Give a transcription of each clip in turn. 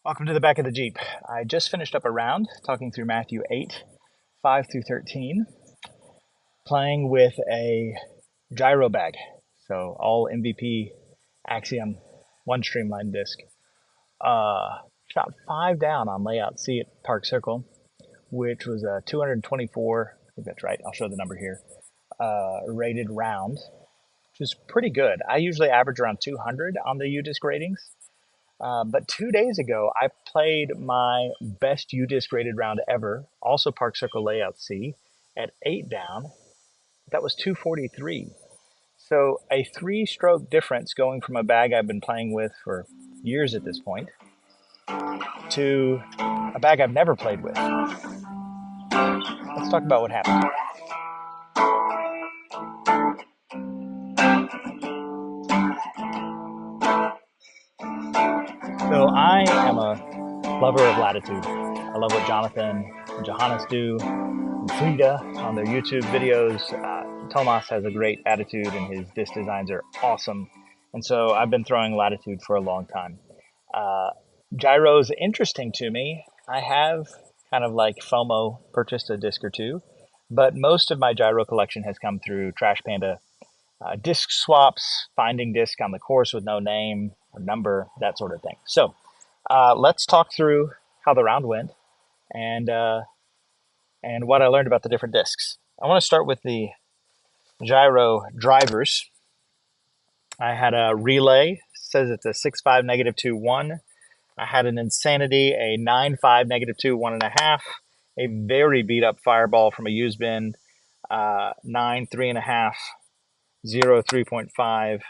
Welcome to the back of the Jeep. I just finished up a round talking through Matthew 8, 5 through 13, playing with a gyro bag. So all MVP Axiom one streamline disc. Shot 5 down on layout C at Park Circle, which was a 224, I think that's right, I'll show the number here, rated round, which is pretty good. I usually average around 200 on the U-disc ratings. But 2 days ago, I played my best U-disc rated round ever, also Park Circle Layout C, at 8 down. That was 243. So a 3-stroke difference going from a bag I've been playing with for years at this point to a bag I've never played with. Let's talk about what happened. So I am a lover of Latitude. I love what Jonathan and Johannes do, and Frida on their YouTube videos. Tomas has a great attitude and his disc designs are awesome. And so I've been throwing Latitude for a long time. Gyro's interesting to me. I have kind of like FOMO purchased a disc or two, but most of my gyro collection has come through Trash Panda disc swaps, finding disc on the course with no name or number, that sort of thing. So let's talk through how the round went and what I learned about the different discs. I want to start with the gyro drivers. I had a relay, says it's a 6.5 -2.1. I had an Insanity, a 9.5 -2 1.5. A very beat up Fireball from a used bin, 9 3.5. 0 3.5.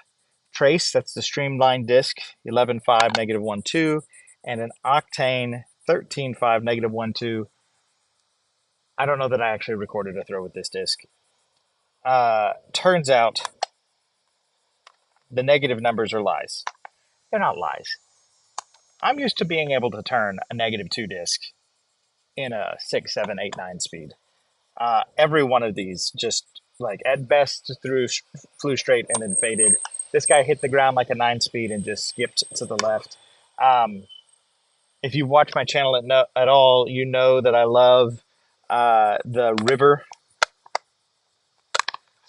Trace, that's the streamlined disc, 11.5 -1.2, and an Octane 13.5 -1.2. I don't know that I actually recorded a throw with this disc. Turns out the negative numbers are lies. They're not lies. I'm used to being able to turn a -2 disc in a 6, 7, 8, 9 speed. Every one of these just like at best flew straight and then faded. This guy hit the ground like a 9 speed and just skipped to the left. If you watch my channel at all, you know that I love the river,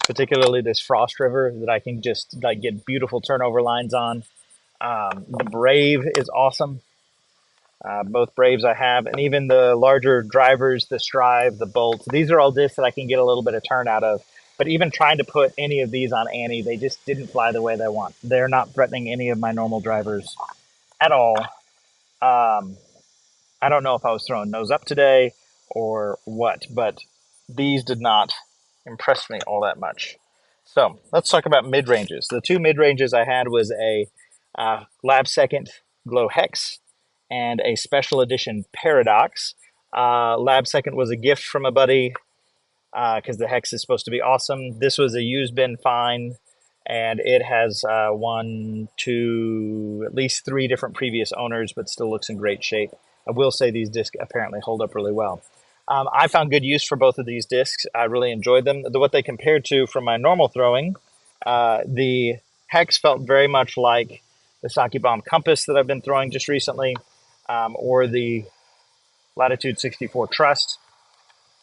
particularly this Frost River that I can just like get beautiful turnover lines on. The Brave is awesome. Both Braves I have, and even the larger drivers, the Strive, the Bolt. These are all discs that I can get a little bit of turn out of. But even trying to put any of these on Annie, they just didn't fly the way they want. They're not threatening any of my normal drivers at all. I don't know if I was throwing nose up today or what, but these did not impress me all that much. So let's talk about mid-ranges. The two mid-ranges I had was a Lab Second Glow Hex and a special edition Paradox. Lab Second was a gift from a buddy because the Hex is supposed to be awesome. This was a used bin fine, and it has at least 3 different previous owners, but still looks in great shape. I will say these discs apparently hold up really well. I found good use for both of these discs. I really enjoyed them. What they compared to from my normal throwing, the Hex felt very much like the Sake Bomb Compass that I've been throwing just recently, or the Latitude 64 Trust.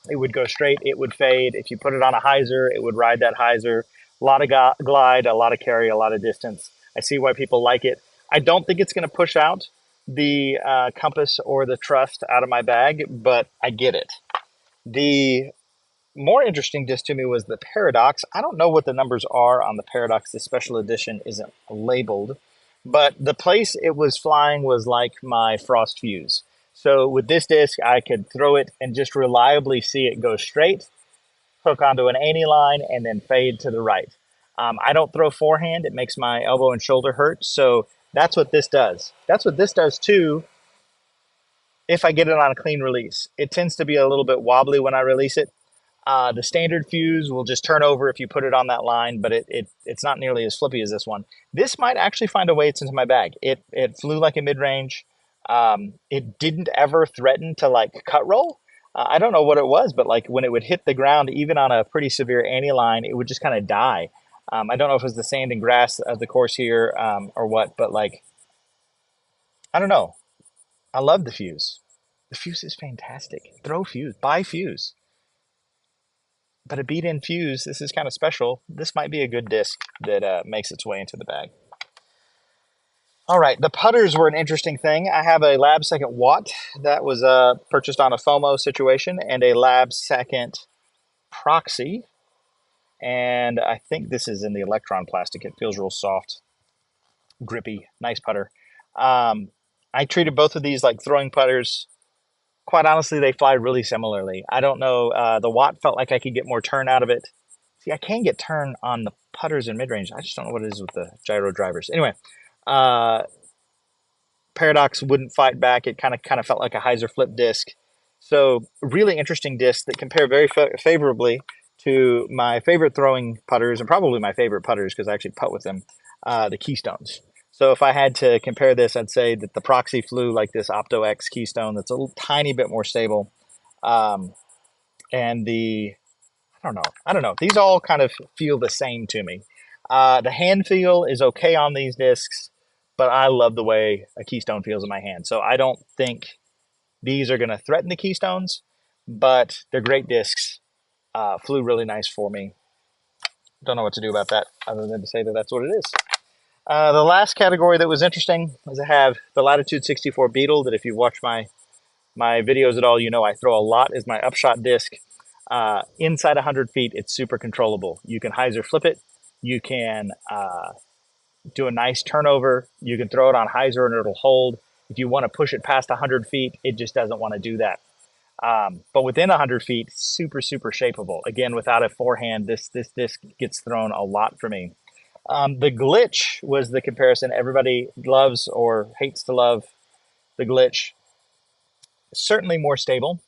It would go straight, it would fade. If you put it on a hyzer, it would ride that hyzer. A lot of glide, a lot of carry, a lot of distance. I see why people like it. I don't think it's going to push out the Compass or the Trust out of my bag, but I get it. The more interesting disc to me was the Paradox. I don't know what the numbers are on the Paradox. The special edition isn't labeled, but the place it was flying was like my Frost Fuse. So with this disc, I could throw it and just reliably see it go straight, hook onto an Annie line, and then fade to the right. I don't throw forehand. It makes my elbow and shoulder hurt. So that's what this does. That's what this does too if I get it on a clean release. It tends to be a little bit wobbly when I release it. The standard fuse will just turn over if you put it on that line, but it's not nearly as flippy as this one. This might actually find a way into my bag. It flew like a mid-range. It didn't ever threaten to like cut roll. I don't know what it was, but like when it would hit the ground, even on a pretty severe Annie line, it would just kind of die. I don't know if it was the sand and grass of the course here or what, but like, I don't know. I love the fuse. The fuse is fantastic. Throw fuse, buy fuse. But a beat-in fuse, this is kind of special. This might be a good disc that makes its way into the bag. All right, the putters were an interesting thing. I have a Lab Second Watt that was purchased on a FOMO situation, and a Lab Second Proxy. And I think this is in the Electron plastic. It feels real soft, grippy, nice putter. I treated both of these like throwing putters. Quite honestly, they fly really similarly. I don't know. The Watt felt like I could get more turn out of it. See, I can get turn on the putters in mid-range. I just don't know what it is with the gyro drivers. Anyway, Paradox wouldn't fight back. It kind of felt like a hyzer flip disc. So really interesting discs that compare very favorably to my favorite throwing putters, and probably my favorite putters because I actually putt with them, the Keystones. So if I had to compare this, I'd say that the Proxy flew like this Opto X Keystone that's a little tiny bit more stable. And the, I don't know. These all kind of feel the same to me. The hand feel is okay on these discs, but I love the way a Keystone feels in my hand. So I don't think these are going to threaten the Keystones, but they're great discs. Flew really nice for me. Don't know what to do about that other than to say that that's what it is. The last category that was interesting is I have the Latitude 64 Beetle that if you watch my videos at all, you know I throw a lot as my upshot disc. Inside 100 feet, it's super controllable. You can hyzer flip it. You can do a nice turnover. You can throw it on hyzer and it'll hold. If you want to push it past 100 feet, it just doesn't want to do that. But within 100 feet, super, super shapeable. Again, without a forehand, this disc gets thrown a lot for me. The glitch was the comparison. Everybody loves or hates to love the glitch. Certainly more stable.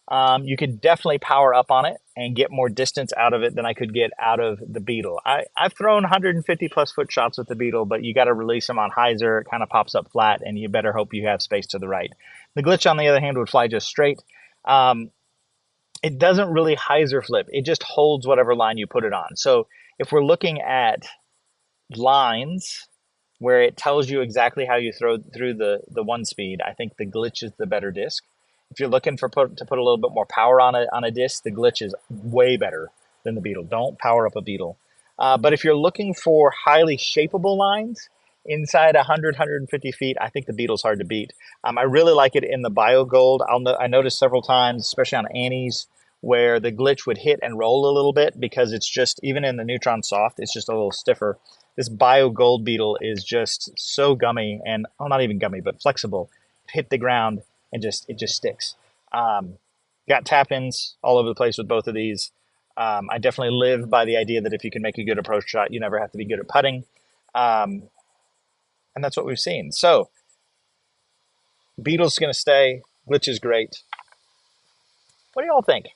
You could definitely power up on it and get more distance out of it than I could get out of the Beetle. I've thrown 150 plus foot shots with the Beetle, but you got to release them on hyzer. It kind of pops up flat, and you better hope you have space to the right. The glitch, on the other hand, would fly just straight. It doesn't really hyzer flip. It just holds whatever line you put it on. So if we're looking at lines where it tells you exactly how you throw through the one speed, I think the glitch is the better disc. If you're looking to put a little bit more power on a disc, the glitch is way better than the Beetle. Don't power up a Beetle. But if you're looking for highly shapeable lines inside 100, 150 feet, I think the Beetle's hard to beat. I really like it in the Bio Gold. I noticed several times, especially on Annie's, where the glitch would hit and roll a little bit because it's just, even in the Neutron Soft, it's just a little stiffer. This Bio Gold Beetle is just so gummy and, well, not even gummy, but flexible. Hit the ground and it just sticks. Got tap-ins all over the place with both of these. I definitely live by the idea that if you can make a good approach shot, you never have to be good at putting. And that's what we've seen. So Beetle's going to stay. Glitch is great. What do y'all think?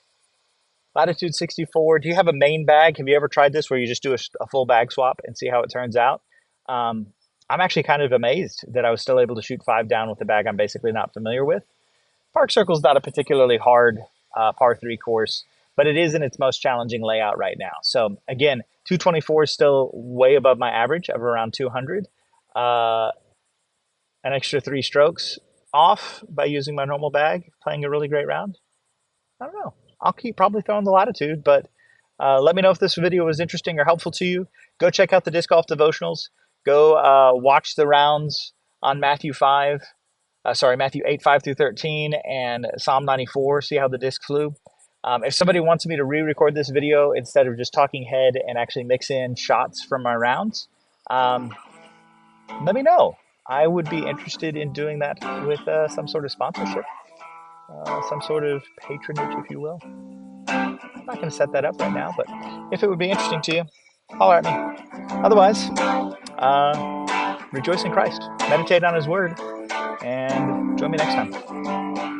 Latitude 64. Do you have a main bag? Have you ever tried this where you just do a full bag swap and see how it turns out? I'm actually kind of amazed that I was still able to shoot 5 down with a bag I'm basically not familiar with. Park Circle's not a particularly hard par 3 course, but it is in its most challenging layout right now. So again, 224 is still way above my average of around 200. An extra 3 strokes off by using my normal bag, playing a really great round. I don't know. I'll keep probably throwing the Latitude, but let me know if this video was interesting or helpful to you. Go check out the Disc Golf Devotionals. Go watch the rounds on Matthew 8, 5 through 13, and Psalm 94, see how the disc flew. If somebody wants me to re-record this video instead of just talking head and actually mix in shots from my rounds, let me know. I would be interested in doing that with some sort of sponsorship, some sort of patronage, if you will. I'm not going to set that up right now, but if it would be interesting to you, holler at me. Otherwise, rejoice in Christ, meditate on His Word, and join me next time.